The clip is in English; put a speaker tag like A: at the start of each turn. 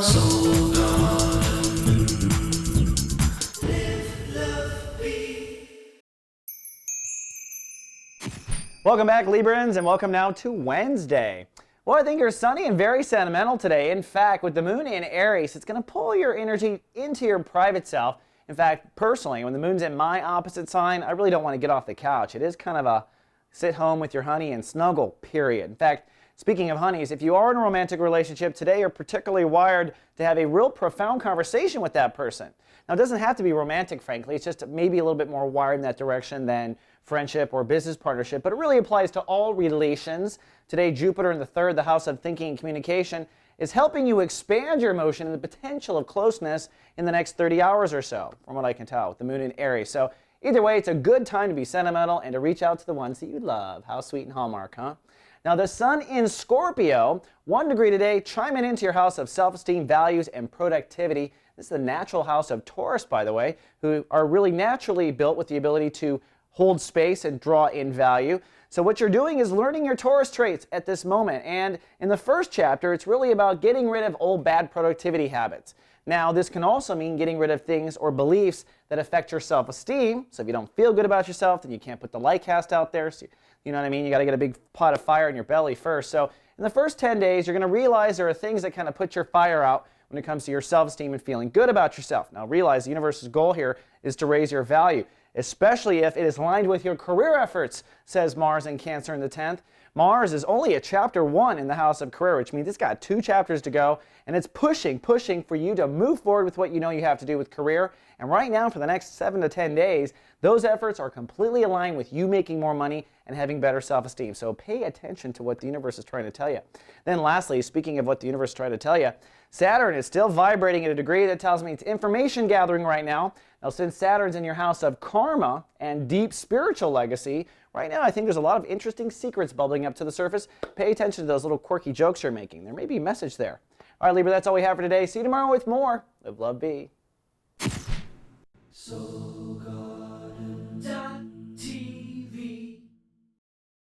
A: Soul Garden. Live, love, be.
B: Welcome back, Librans, and welcome now to Wednesday. Well, I think you're sunny and very sentimental today. In fact, with the moon in Aries, it's going to pull your energy into your private self. In fact, personally, when the moon's in my opposite sign, I really don't want to get off the couch. It is kind of a sit home with your honey and snuggle period. In fact, speaking of honeys, if you are in a romantic relationship today, you're particularly wired to have a real profound conversation with that person. Now, it doesn't have to be romantic, frankly. It's just maybe a little bit more wired in that direction than friendship or business partnership, but it really applies to all relations. Today, Jupiter in the third, the house of thinking and communication, is helping you expand your emotion and the potential of closeness in the next 30 hours or so, from what I can tell, with the moon in Aries. So either way, it's a good time to be sentimental and to reach out to the ones that you love. How sweet and Hallmark, huh? Now, the sun in Scorpio, 1 degree today, chiming into your house of self-esteem, values, and productivity. This is the natural house of Taurus, by the way, who are really naturally built with the ability to hold space and draw in value. So what you're doing is learning your Taurus traits at this moment. And in the first chapter, it's really about getting rid of old bad productivity habits. Now, this can also mean getting rid of things or beliefs that affect your self-esteem. So if you don't feel good about yourself, then you can't put the light cast out there. So, you know what I mean? You got to get a big pot of fire in your belly first. So in the first 10 days, you're going to realize there are things that kind of put your fire out when it comes to your self-esteem and feeling good about yourself. Now, realize the universe's goal here is to raise your value, especially if it is aligned with your career efforts, says Mars in Cancer in the 10th. Mars is only at chapter 1 in the house of career, which means it's got 2 chapters to go, and it's pushing for you to move forward with what you know you have to do with career. And right now, for the next 7 to 10 days, those efforts are completely aligned with you making more money and having better self-esteem. So pay attention to what the universe is trying to tell you. Then lastly, speaking of what the universe is trying to tell you, Saturn is still vibrating at a degree that tells me it's information gathering right now. Now, since Saturn's in your house of karma and deep spiritual legacy, right now I think there's a lot of interesting secrets bubbling up to the surface. Pay attention to those little quirky jokes you're making. There may be a message there. All right, Libra, that's all we have for today. See you tomorrow with more. Live, love, be.
A: Soul Garden.